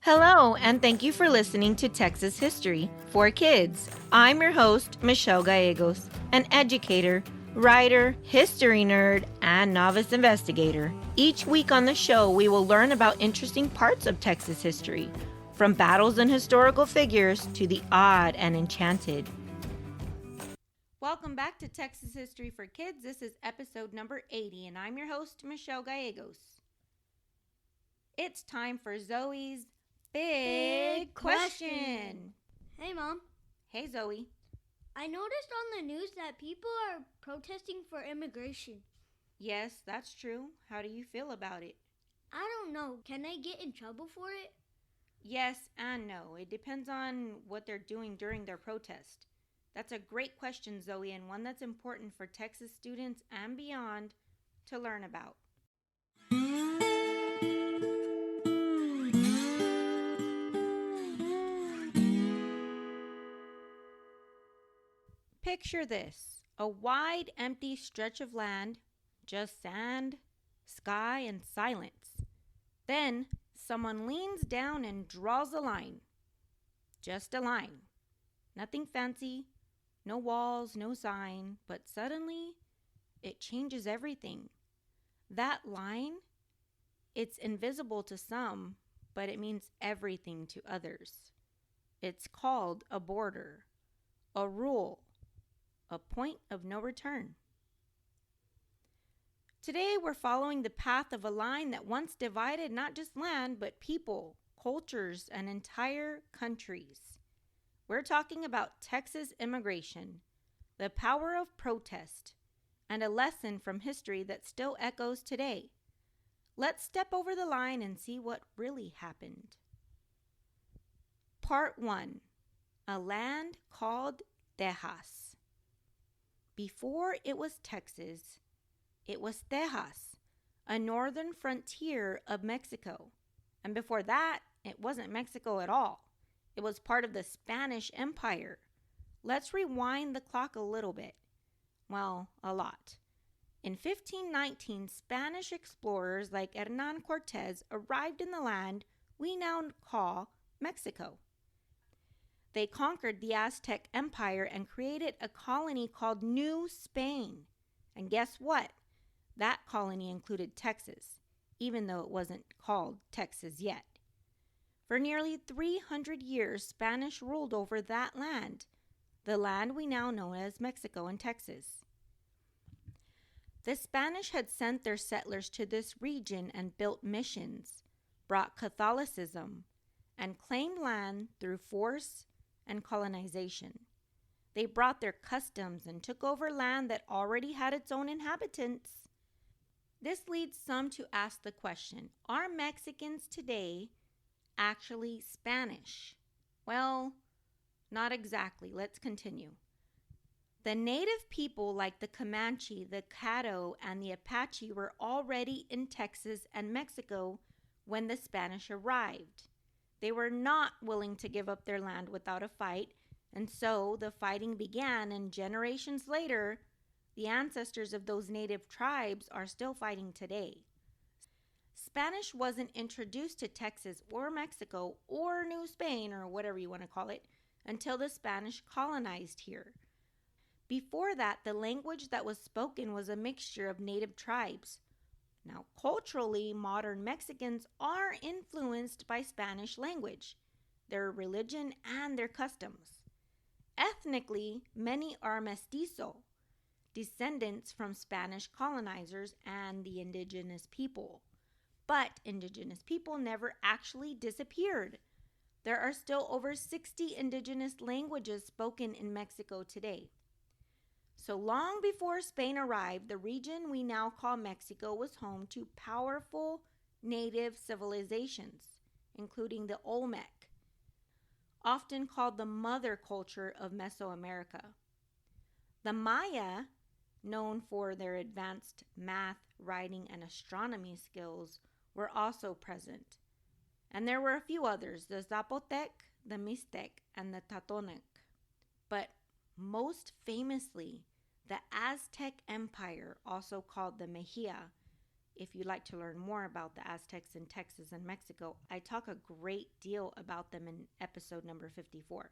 Hello, and thank you for listening to Texas History for Kids. I'm your host, Michelle Gallegos, an educator, writer, history nerd, and novice investigator. Each week on the show, we will learn about interesting parts of Texas history, from battles and historical figures to the odd and enchanted. Welcome back to Texas History for Kids. This is episode number 80, and I'm your host, Michelle Gallegos. It's time for Zoe's Big question. Hey, Mom. Hey, Zoe. I noticed on the news that people are protesting for immigration. Yes, that's true. How do you feel about it? I don't know. Can I get in trouble for it? Yes and no. It depends on what they're doing during their protest. That's a great question, Zoe, and one that's important for Texas students and beyond to learn about. Picture this: a wide, empty stretch of land, just sand, sky, and silence. Then someone leans down and draws a line. Just a line. Nothing fancy, no walls, no sign, but suddenly it changes everything. That line, it's invisible to some, but it means everything to others. It's called a border, a rule, a point of no return. Today, we're following the path of a line that once divided not just land, but people, cultures, and entire countries. We're talking about Texas immigration, the power of protest, and a lesson from history that still echoes today. Let's step over the line and see what really happened. Part 1. A land called Tejas. Before it was Texas, it was Tejas, a northern frontier of Mexico. And before that, it wasn't Mexico at all. It was part of the Spanish Empire. Let's rewind the clock a little bit. Well, a lot. In 1519, Spanish explorers like Hernán Cortés arrived in the land we now call Mexico. They conquered the Aztec Empire and created a colony called New Spain. And guess what? That colony included Texas, even though it wasn't called Texas yet. For nearly 300 years, Spanish ruled over that land, the land we now know as Mexico and Texas. The Spanish had sent their settlers to this region and built missions, brought Catholicism, and claimed land through force and colonization. They brought their customs and took over land that already had its own inhabitants. This leads some to ask the question, are Mexicans today actually Spanish? Well, not exactly. Let's continue. The native people like the Comanche, the Caddo, and the Apache were already in Texas and Mexico when the Spanish arrived. They were not willing to give up their land without a fight, and so the fighting began, and generations later, the ancestors of those native tribes are still fighting today. Spanish wasn't introduced to Texas or Mexico or New Spain, or whatever you want to call it, until the Spanish colonized here. Before that, the language that was spoken was a mixture of native tribes. Now, culturally, modern Mexicans are influenced by Spanish language, their religion, and their customs. Ethnically, many are mestizo, descendants from Spanish colonizers and the indigenous people. But indigenous people never actually disappeared. There are still over 60 indigenous languages spoken in Mexico today. So long before Spain arrived, the region we now call Mexico was home to powerful native civilizations, including the Olmec, often called the mother culture of Mesoamerica. The Maya, known for their advanced math, writing, and astronomy skills, were also present. And there were a few others, the Zapotec, the Mixtec, and the Totonac. But most famously, the Aztec Empire, also called the Mejia, if you'd like to learn more about the Aztecs in Texas and Mexico, I talk a great deal about them in episode number 54.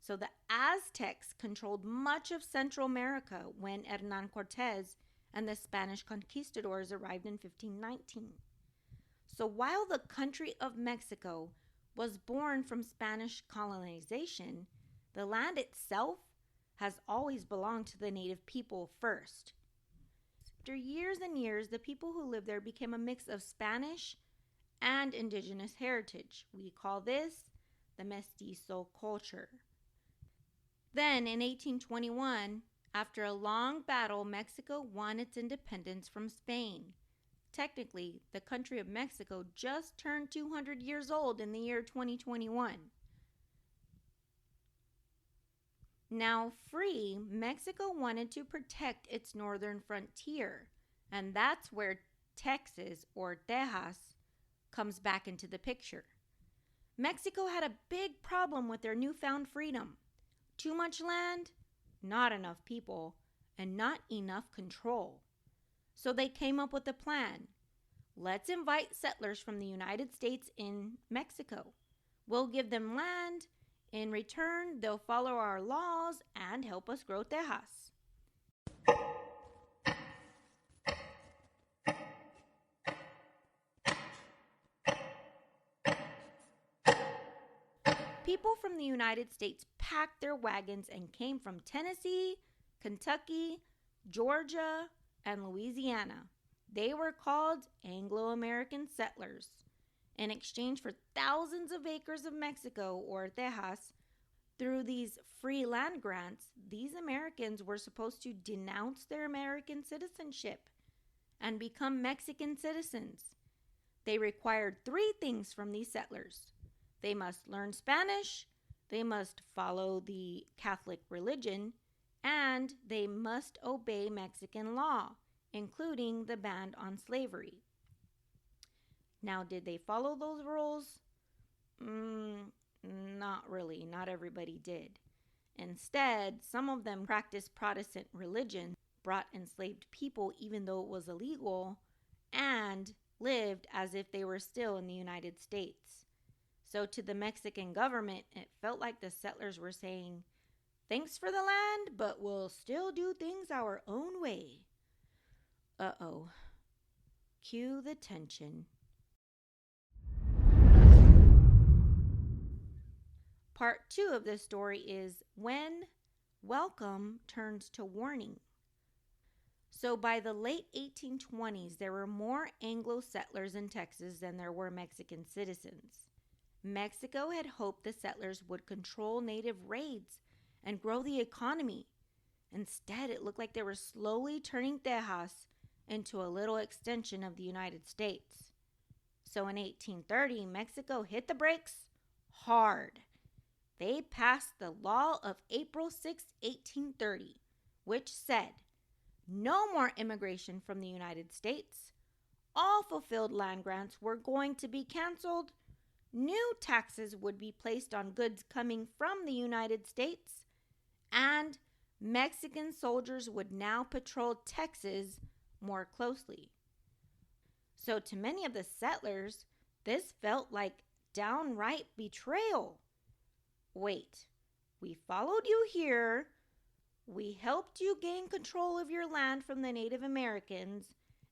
So the Aztecs controlled much of Central America when Hernan Cortez and the Spanish conquistadors arrived in 1519. So while the country of Mexico was born from Spanish colonization, the land itself has always belonged to the native people first. After years and years, the people who lived there became a mix of Spanish and indigenous heritage. We call this the mestizo culture. Then in 1821, after a long battle, Mexico won its independence from Spain. Technically, the country of Mexico just turned 200 years old in the year 2021. Now free, Mexico wanted to protect its northern frontier, and that's where Texas, or Texas, comes back into the picture. Mexico had a big problem with their newfound freedom. Too much land, not enough people, and not enough control. So they came up with a plan. Let's invite settlers from the United States in Mexico. We'll give them land. In return, they'll follow our laws and help us grow Texas. People from the United States packed their wagons and came from Tennessee, Kentucky, Georgia, and Louisiana. They were called Anglo-American settlers. In exchange for thousands of acres of Mexico, or Texas, through these free land grants, these Americans were supposed to denounce their American citizenship and become Mexican citizens. They required 3 things from these settlers. They must learn Spanish, they must follow the Catholic religion, and they must obey Mexican law, including the ban on slavery. Now, did they follow those rules? Not really. Not everybody did. Instead, some of them practiced Protestant religion, brought enslaved people even though it was illegal, and lived as if they were still in the United States. So to the Mexican government, it felt like the settlers were saying, thanks for the land, but we'll still do things our own way. Uh-oh. Cue the tension. Part 2 of this story is when welcome turns to warning. So by the late 1820s, there were more Anglo settlers in Texas than there were Mexican citizens. Mexico had hoped the settlers would control native raids and grow the economy. Instead, it looked like they were slowly turning Texas into a little extension of the United States. So in 1830, Mexico hit the brakes hard. They passed the law of April 6, 1830, which said, no more immigration from the United States. All fulfilled land grants were going to be canceled. New taxes would be placed on goods coming from the United States. And Mexican soldiers would now patrol Texas more closely. So to many of the settlers, this felt like downright betrayal. Wait, we followed you here, we helped you gain control of your land from the Native Americans,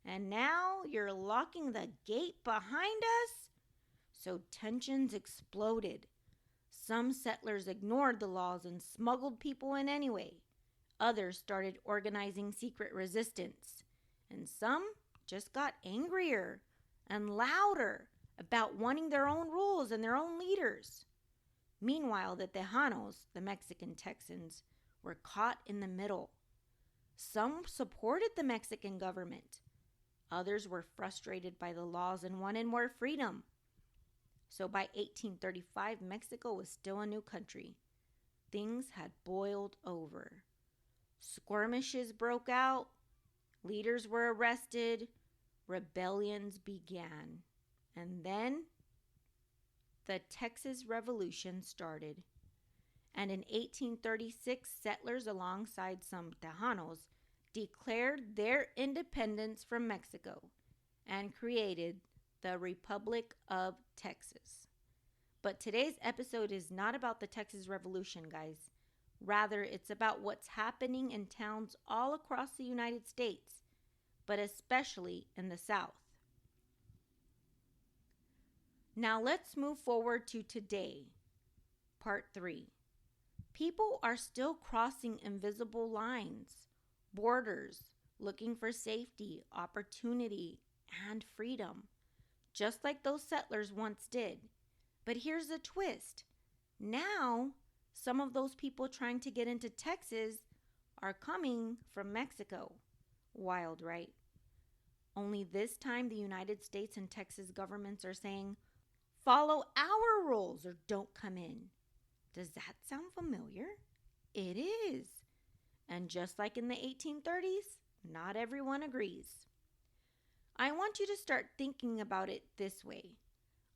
and now you're locking the gate behind us? So tensions exploded. Some settlers ignored the laws and smuggled people in anyway. Others started organizing secret resistance. And some just got angrier and louder about wanting their own rules and their own leaders. Meanwhile, the Tejanos, the Mexican Texans, were caught in the middle. Some supported the Mexican government. Others were frustrated by the laws and wanted more freedom. So by 1835, Mexico was still a new country. Things had boiled over. Skirmishes broke out. Leaders were arrested. Rebellions began. And then the Texas Revolution started. And in 1836, settlers alongside some Tejanos declared their independence from Mexico. and created the Republic of Texas. But today's episode is not about the Texas Revolution, guys. Rather, it's about what's happening in towns all across the United States, but especially in the South. Now let's move forward to today, part 3. People are still crossing invisible lines, borders, looking for safety, opportunity, and freedom, just like those settlers once did. But here's the twist. Now, some of those people trying to get into Texas are coming from Mexico. Wild, right? Only this time the United States and Texas governments are saying, follow our rules or don't come in. Does that sound familiar? It is. And just like in the 1830s, not everyone agrees. I want you to start thinking about it this way.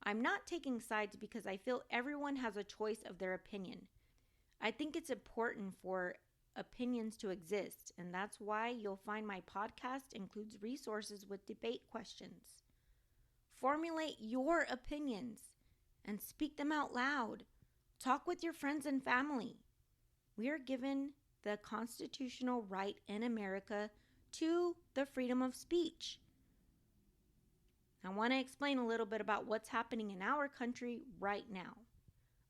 I'm not taking sides because I feel everyone has a choice of their opinion. I think it's important for opinions to exist, and that's why you'll find my podcast includes resources with debate questions. Formulate your opinions and speak them out loud. Talk with your friends and family. We are given the constitutional right in America to the freedom of speech. I want to explain a little bit about what's happening in our country right now.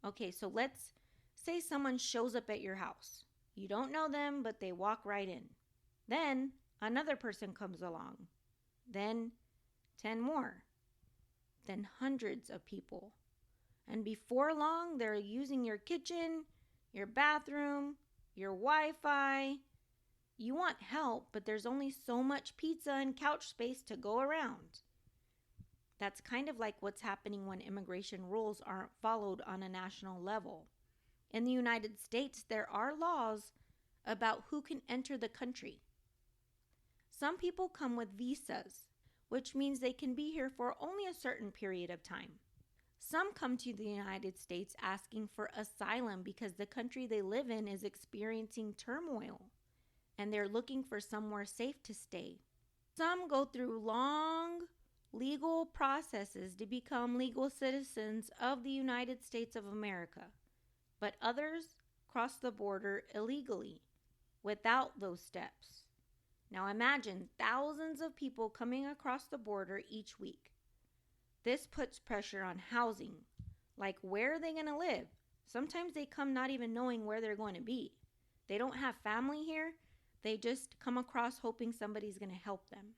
Okay, so let's say someone shows up at your house. You don't know them, but they walk right in. Then another person comes along. Then 10 more. Then hundreds of people. And before long, they're using your kitchen, your bathroom, your Wi-Fi. You want help, but there's only so much pizza and couch space to go around. That's kind of like what's happening when immigration rules aren't followed on a national level. In the United States, there are laws about who can enter the country. Some people come with visas, which means they can be here for only a certain period of time. Some come to the United States asking for asylum because the country they live in is experiencing turmoil and they're looking for somewhere safe to stay. Some go through long legal processes to become legal citizens of the United States of America, but others cross the border illegally without those steps. Now imagine thousands of people coming across the border each week. This puts pressure on housing, like where are they going to live? Sometimes they come not even knowing where they're going to be. They don't have family here. They just come across hoping somebody's going to help them.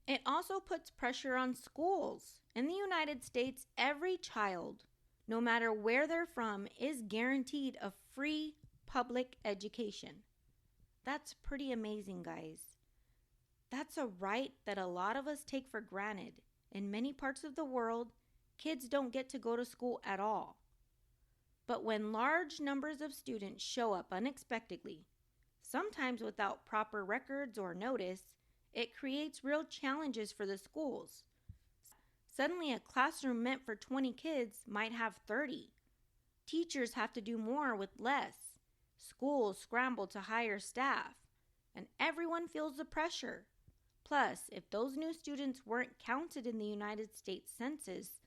It also puts pressure on schools. In the United States, every child, no matter where they're from, is guaranteed a free public education. That's pretty amazing, guys. That's a right that a lot of us take for granted. In many parts of the world, kids don't get to go to school at all. But when large numbers of students show up unexpectedly, sometimes without proper records or notice, it creates real challenges for the schools. Suddenly, a classroom meant for 20 kids might have 30. Teachers have to do more with less. Schools scramble to hire staff, and everyone feels the pressure. Plus, if those new students weren't counted in the United States Census,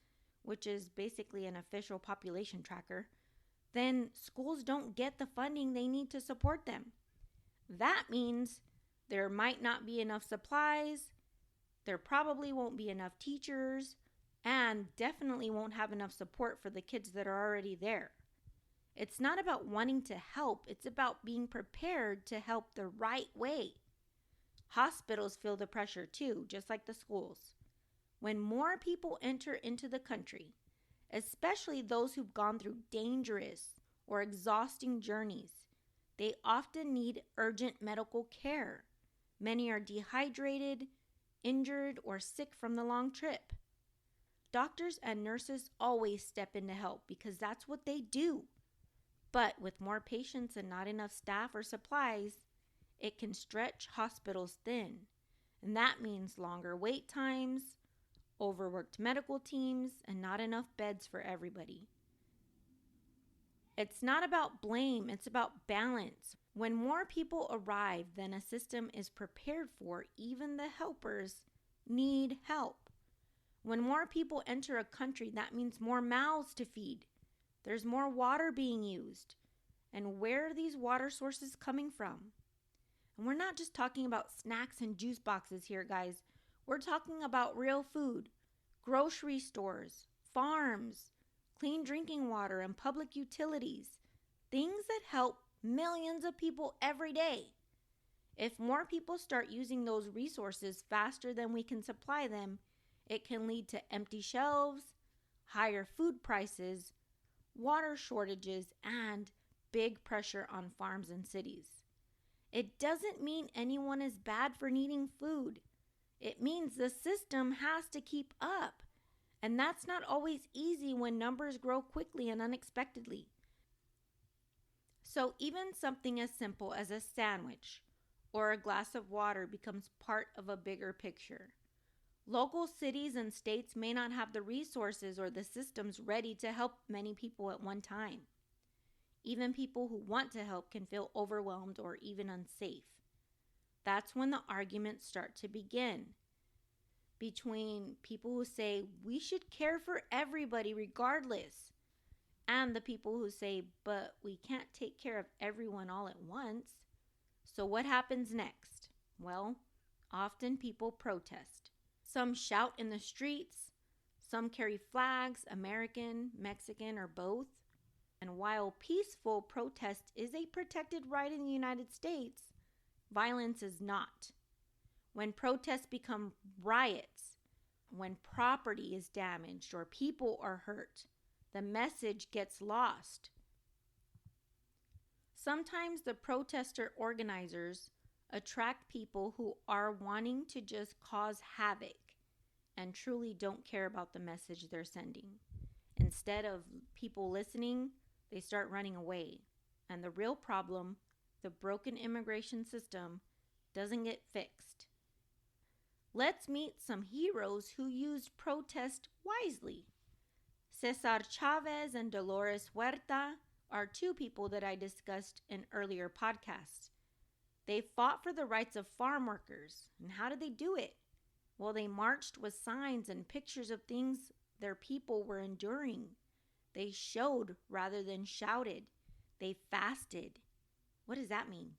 which is basically an official population tracker, then schools don't get the funding they need to support them. That means there might not be enough supplies, there probably won't be enough teachers, and definitely won't have enough support for the kids that are already there. It's not about wanting to help, it's about being prepared to help the right way. Hospitals feel the pressure too, just like the schools. When more people enter into the country, especially those who've gone through dangerous or exhausting journeys, they often need urgent medical care. Many are dehydrated, injured, or sick from the long trip. Doctors and nurses always step in to help because that's what they do. But with more patients and not enough staff or supplies, it can stretch hospitals thin. And that means longer wait times, overworked medical teams, and not enough beds for everybody. It's not about blame, it's about balance. When more people arrive than a system is prepared for, even the helpers need help. When more people enter a country, that means more mouths to feed. There's more water being used. And where are these water sources coming from? And we're not just talking about snacks and juice boxes here, guys. We're talking about real food, grocery stores, farms, clean drinking water, and public utilities. Things that help millions of people every day. If more people start using those resources faster than we can supply them, it can lead to empty shelves, higher food prices, water shortages, and big pressure on farms and cities. It doesn't mean anyone is bad for needing food. It means the system has to keep up. And that's not always easy when numbers grow quickly and unexpectedly. So even something as simple as a sandwich or a glass of water becomes part of a bigger picture. Local cities and states may not have the resources or the systems ready to help many people at one time. Even people who want to help can feel overwhelmed or even unsafe. That's when the arguments start to begin between people who say we should care for everybody regardless, and the people who say, but we can't take care of everyone all at once. So what happens next? Well, often people protest. Some shout in the streets. Some carry flags, American, Mexican, or both. And while peaceful protest is a protected right in the United States, violence is not. When protests become riots, when property is damaged or people are hurt, the message gets lost. Sometimes the protester organizers attract people who are wanting to just cause havoc and truly don't care about the message they're sending. Instead of people listening, they start running away. And the real problem, the broken immigration system, doesn't get fixed. Let's meet some heroes who used protest wisely. Cesar Chavez and Dolores Huerta are two people that I discussed in earlier podcasts. They fought for the rights of farm workers. And how did they do it? Well, they marched with signs and pictures of things their people were enduring. They showed rather than shouted. They fasted. What does that mean?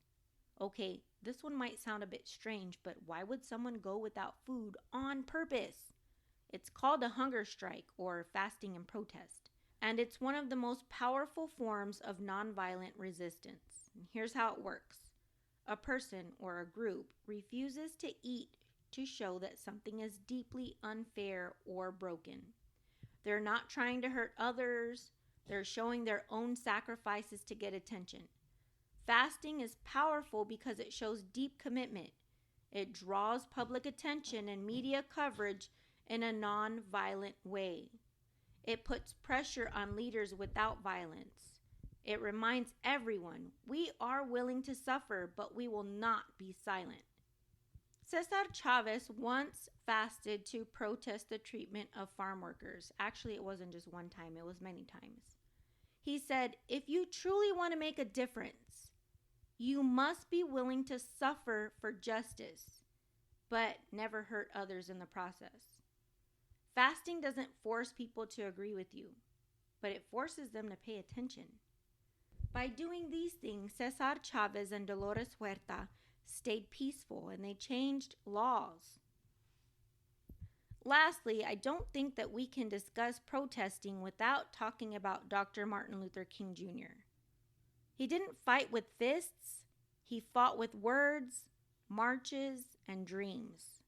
Okay, this one might sound a bit strange, but why would someone go without food on purpose? It's called a hunger strike or fasting in protest, and it's one of the most powerful forms of nonviolent resistance. And here's how it works. A person or a group refuses to eat to show that something is deeply unfair or broken. They're not trying to hurt others. They're showing their own sacrifices to get attention. Fasting is powerful because it shows deep commitment. It draws public attention and media coverage in a non-violent way. It puts pressure on leaders without violence. It reminds everyone we are willing to suffer, but we will not be silent. Cesar Chavez once fasted to protest the treatment of farm workers. Actually, it wasn't just one time, it was many times. He said, if you truly want to make a difference, you must be willing to suffer for justice, but never hurt others in the process. Fasting doesn't force people to agree with you, but it forces them to pay attention. By doing these things, Cesar Chavez and Dolores Huerta stayed peaceful and they changed laws. Lastly, I don't think that we can discuss protesting without talking about Dr. Martin Luther King Jr. He didn't fight with fists, he fought with words, marches, and dreams.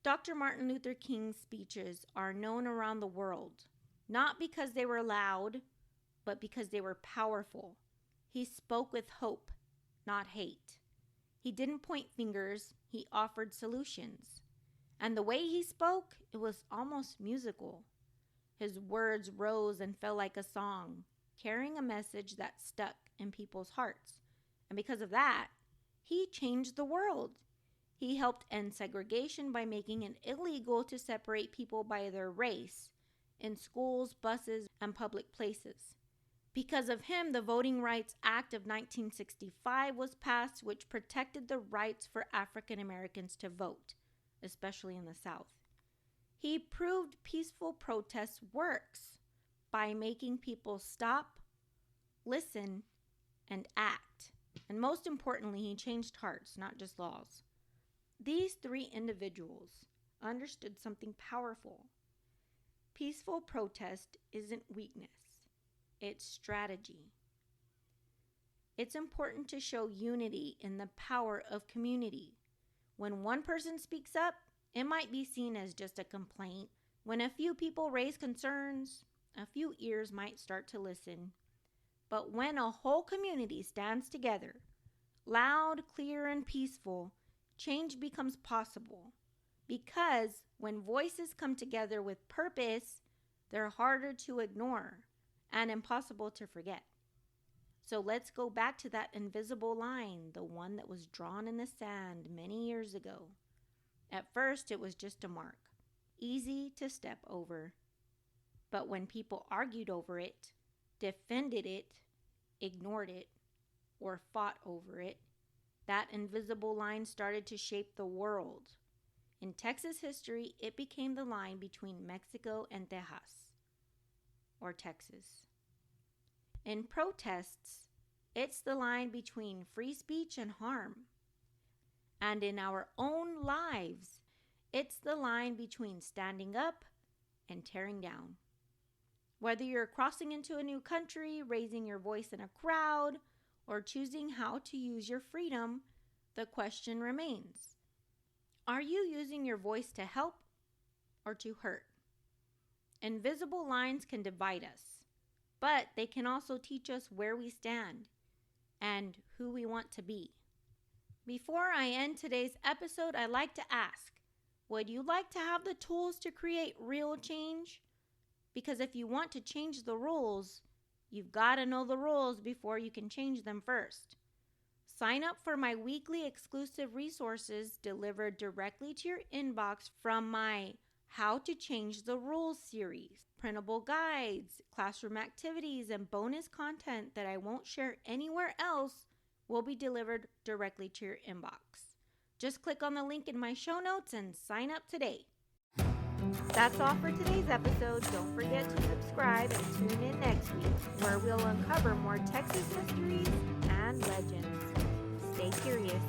Dr. Martin Luther King's speeches are known around the world, not because they were loud, but because they were powerful. He spoke with hope, not hate. He didn't point fingers, he offered solutions. And the way he spoke, it was almost musical. His words rose and fell like a song, carrying a message that stuck in people's hearts. And because of that, he changed the world. He helped end segregation by making it illegal to separate people by their race in schools, buses, and public places. Because of him, the Voting Rights Act of 1965 was passed, which protected the rights for African Americans to vote, especially in the South. He proved peaceful protest works by making people stop, listen, and act. And most importantly, he changed hearts, not just laws. These three individuals understood something powerful. Peaceful protest isn't weakness, it's strategy. It's important to show unity in the power of community. When one person speaks up, it might be seen as just a complaint. When a few people raise concerns, a few ears might start to listen. But when a whole community stands together, loud, clear, and peaceful, change becomes possible. Because when voices come together with purpose, they're harder to ignore and impossible to forget. So let's go back to that invisible line, the one that was drawn in the sand many years ago. At first, it was just a mark, easy to step over. But when people argued over it, defended it, ignored it, or fought over it, that invisible line started to shape the world. In Texas history, it became the line between Mexico and Texas, or Texas. In protests, it's the line between free speech and harm. And in our own lives, it's the line between standing up and tearing down. Whether you're crossing into a new country, raising your voice in a crowd, or choosing how to use your freedom, the question remains: are you using your voice to help or to hurt? Invisible lines can divide us, but they can also teach us where we stand and who we want to be. Before I end today's episode, I'd like to ask, would you like to have the tools to create real change? Because if you want to change the rules, you've got to know the rules before you can change them first. Sign up for my weekly exclusive resources delivered directly to your inbox from my How to Change the Rules series. Printable guides, classroom activities, and bonus content that I won't share anywhere else will be delivered directly to your inbox. Just click on the link in my show notes and sign up today. That's all for today's episode. Don't forget to subscribe and tune in next week, where we'll uncover more Texas mysteries and legends. Stay curious.